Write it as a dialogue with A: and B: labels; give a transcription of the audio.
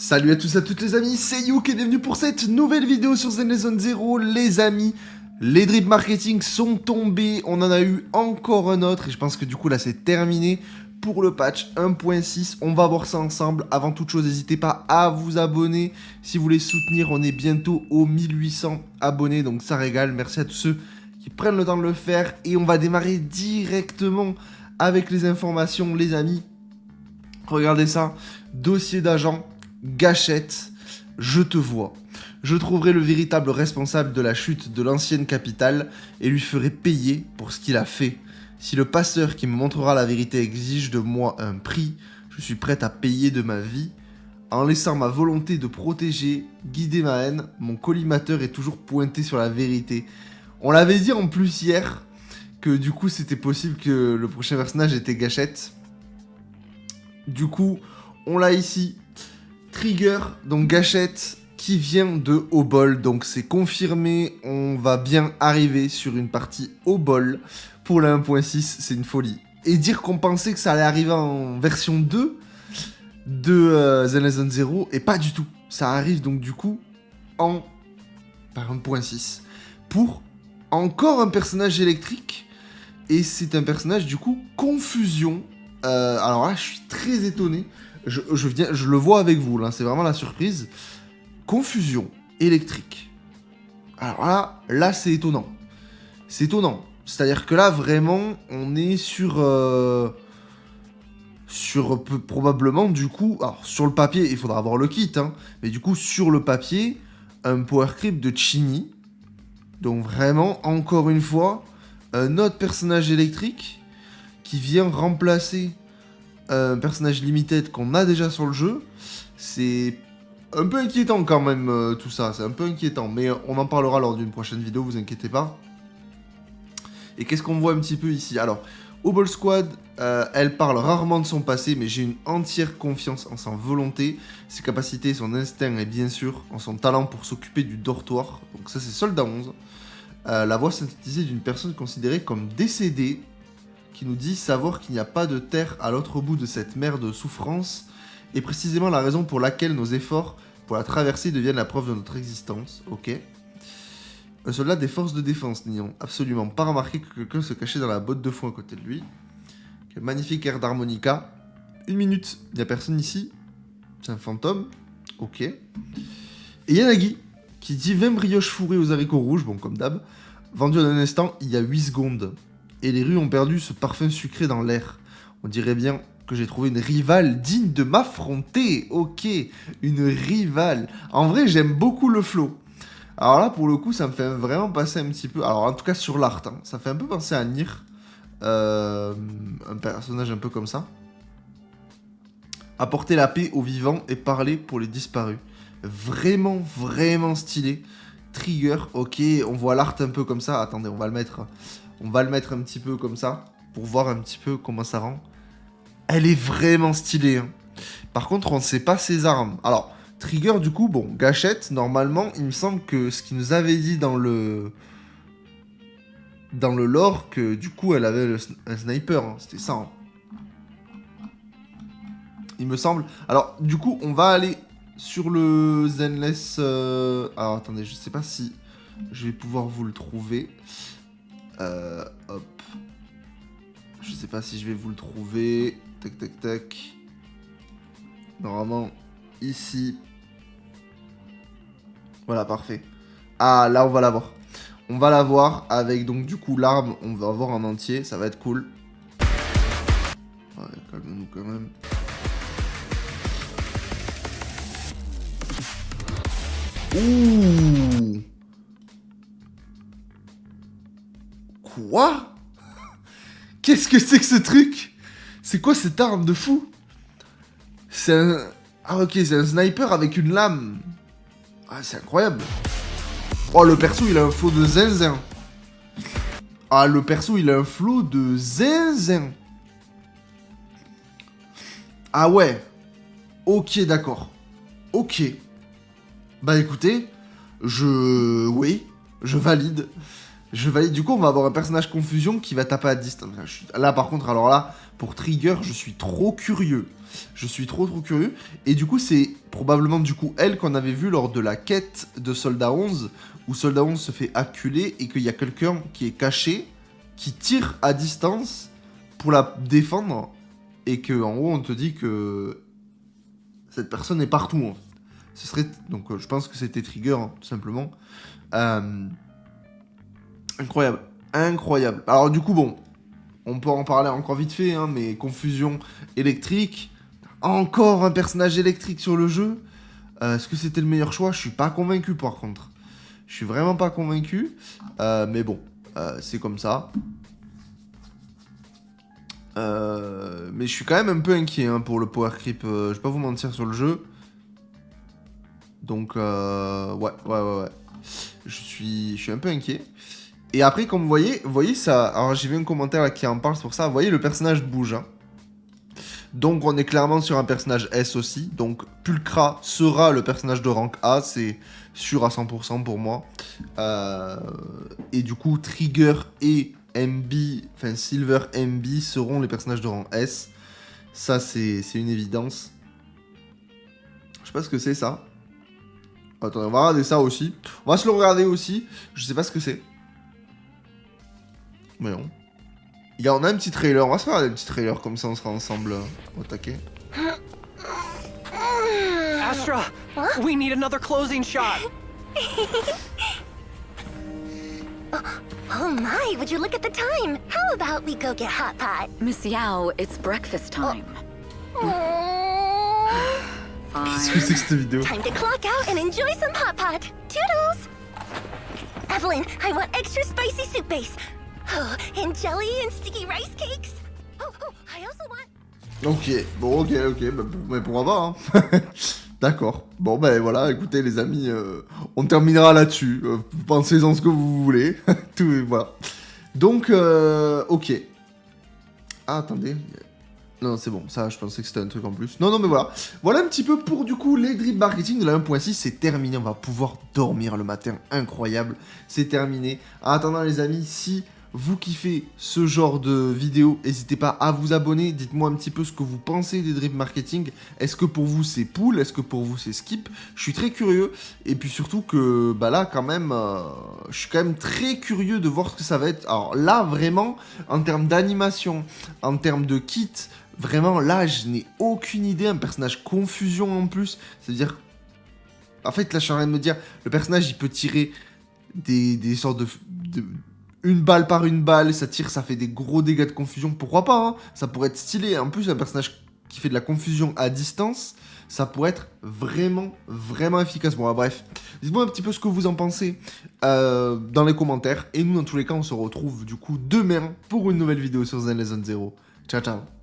A: Salut à tous et à toutes les amis, c'est Youk et bienvenue pour cette nouvelle vidéo sur Zenless Zone Zero. Les amis, les drip marketing sont tombés, on en a eu encore un autre et je pense que du coup là c'est terminé pour le patch 1.6. On va voir ça ensemble. Avant toute chose, n'hésitez pas à vous abonner si vous voulez soutenir. On est bientôt aux 1800 abonnés, donc ça régale. Merci à tous ceux qui prennent le temps de le faire et on va démarrer directement avec les informations, les amis. Regardez ça, dossier d'agent. Gâchette, je te vois. Je trouverai le véritable responsable de la chute de l'ancienne capitale et lui ferai payer pour ce qu'il a fait. Si le passeur qui me montrera la vérité exige de moi un prix, je suis prêt à payer de ma vie. En laissant ma volonté de protéger, guider ma haine, mon collimateur est toujours pointé sur la vérité. On l'avait dit en plus hier que du coup c'était possible que le prochain personnage était Gâchette. Du coup, on l'a ici. Trigger, donc Gâchette, qui vient de Obol, donc c'est confirmé, on va bien arriver sur une partie Obol pour la 1.6, c'est une folie. Et dire qu'on pensait que ça allait arriver en version 2 de Zenless Zone Zero, et pas du tout. Ça arrive donc du coup en 1.6 pour encore un personnage électrique, et c'est un personnage du coup Confusion. Alors là, je suis très étonné. Je le vois avec vous, là, c'est vraiment la surprise. Confusion électrique. Alors là c'est étonnant. C'est étonnant. C'est-à-dire que là, vraiment, on est sur probablement, du coup... Alors, sur le papier, il faudra avoir le kit, hein. Mais du coup, sur le papier, un power creep de Chini. Donc vraiment, encore une fois, un autre personnage électrique qui vient remplacer... un personnage limited qu'on a déjà sur le jeu. C'est un peu inquiétant quand même, tout ça. C'est un peu inquiétant. Mais on en parlera lors d'une prochaine vidéo, vous inquiétez pas. Et qu'est-ce qu'on voit un petit peu ici? Alors, Obol Squad, elle parle rarement de son passé, mais j'ai une entière confiance en sa volonté, ses capacités, son instinct et bien sûr en son talent pour s'occuper du dortoir. Donc ça c'est Soldat 11. La voix synthétisée d'une personne considérée comme décédée, qui nous dit savoir qu'il n'y a pas de terre à l'autre bout de cette mer de souffrance, est précisément la raison pour laquelle nos efforts pour la traversée deviennent la preuve de notre existence. Ok. Un soldat des forces de défense n'ayant absolument pas remarqué que quelqu'un se cachait dans la botte de foin à côté de lui. Quel magnifique air d'harmonica. 1 minute, il n'y a personne ici. C'est un fantôme. Ok. Et Yanagi, qui dit 20 brioches fourrées aux haricots rouges, bon comme d'hab, vendu en un instant il y a 8 secondes. Et les rues ont perdu ce parfum sucré dans l'air. On dirait bien que j'ai trouvé une rivale digne de m'affronter. Ok, une rivale. En vrai, j'aime beaucoup le flow. Alors là, pour le coup, ça me fait vraiment passer un petit peu... Alors, en tout cas, sur l'art, hein, ça fait un peu penser à Nier. Un personnage un peu comme ça. Apporter la paix aux vivants et parler pour les disparus. Vraiment, vraiment stylé. Trigger, ok, on voit l'art un peu comme ça. Attendez, on va le mettre un petit peu comme ça, pour voir un petit peu comment ça rend. Elle est vraiment stylée, hein. Par contre, on ne sait pas ses armes. Alors, Trigger, du coup, bon, Gâchette, normalement, il me semble que ce qu'il nous avait dit dans le lore, que du coup, elle avait un sniper, hein. C'était ça, hein. Il me semble. Alors, du coup, on va aller sur le Zenless... Alors, attendez, je sais pas si je vais pouvoir vous le trouver. Hop. Je sais pas si je vais vous le trouver. Tac, tac, tac. Normalement, ici. Voilà, parfait. Ah, là, on va l'avoir. On va l'avoir avec, donc, du coup, l'arme. On va avoir en entier. Ça va être cool. Ouais, calmons-nous quand même. Ouh. Quoi? Qu'est-ce que c'est que ce truc? C'est quoi cette arme de fou? C'est un... Ah ok, c'est un sniper avec une lame. Ah, c'est incroyable. Oh, le perso, il a un flow de zinzin. Ah, le perso, il a un flow de zinzin. Ah ouais. Ok, d'accord. Ok. Bah écoutez, oui, je valide. Je valide. Du coup, on va avoir un personnage confusion qui va taper à distance. Là, par contre, alors là, pour Trigger, je suis trop curieux. Je suis trop curieux. Et du coup, c'est probablement du coup elle qu'on avait vu lors de la quête de Soldat 11, où Soldat 11 se fait acculer et qu'il y a quelqu'un qui est caché, qui tire à distance pour la défendre, et que en gros, on te dit que cette personne est partout. Hein. Ce serait donc, je pense que c'était Trigger, hein, tout simplement. Incroyable, incroyable. Alors du coup, bon, on peut en parler encore vite fait, hein, mais confusion électrique, encore un personnage électrique sur le jeu. Est-ce que c'était le meilleur choix? Je suis pas convaincu par contre. Je suis vraiment pas convaincu, mais bon, c'est comme ça. Mais je suis quand même un peu inquiet hein, pour le power creep, je vais pas vous mentir sur le jeu. Donc, ouais. Je suis un peu inquiet. Et après, comme vous voyez ça... Alors, j'ai vu un commentaire là qui en parle pour ça. Vous voyez, le personnage bouge. Hein. Donc, on est clairement sur un personnage S aussi. Donc, Pulcra sera le personnage de rank A. C'est sûr à 100% pour moi. Et du coup, Trigger et MB, enfin Silver MB seront les personnages de rang S. Ça, c'est une évidence. Je sais pas ce que c'est, ça. Attendez, on va regarder ça aussi. On va se le regarder aussi. Je sais pas ce que c'est. Mais non. On a un petit trailer. On va se faire un petit trailer. Comme ça, on sera ensemble au taquet.
B: Astra, we need another closing shot.
C: Oh my, would you look at the time? How about we go get Hot Pot?
D: Miss Yao, it's breakfast time.
A: Qu'est-ce que c'est que cette vidéo?
C: Time to clock out and enjoy some Hot Pot. Toodles! Evelyn, I want extra spicy soup base. Oh, and jelly and sticky rice cakes. Oh, I also want...
A: Ok, bon, ok, bah, mais pourquoi pas, hein. D'accord. Bon, ben voilà, écoutez les amis, on terminera là-dessus. Pensez-en ce que vous voulez. Tout, voilà. Donc, ok. Ah, attendez. Non, c'est bon, ça, je pensais que c'était un truc en plus. Non, mais voilà. Voilà un petit peu pour, du coup, les drip marketing de la 1.6. C'est terminé, on va pouvoir dormir le matin. Incroyable. C'est terminé. En attendant, les amis, si... vous kiffez ce genre de vidéo, n'hésitez pas à vous abonner, dites-moi un petit peu ce que vous pensez des drip marketing, est-ce que pour vous c'est pull, est-ce que pour vous c'est skip, je suis très curieux, et puis surtout que, bah là quand même, je suis quand même très curieux de voir ce que ça va être, alors là vraiment, en termes d'animation, en termes de kit, vraiment là je n'ai aucune idée, un personnage confusion en plus, c'est-à-dire, en fait là je suis en train de me dire, le personnage il peut tirer des sortes de une balle par une balle, ça tire, ça fait des gros dégâts de confusion, pourquoi pas, hein, ça pourrait être stylé, en plus un personnage qui fait de la confusion à distance, ça pourrait être vraiment efficace. Bon, bref, dites-moi un petit peu ce que vous en pensez dans les commentaires, et nous dans tous les cas on se retrouve du coup demain pour une nouvelle vidéo sur Zen Zone 0. Ciao ciao.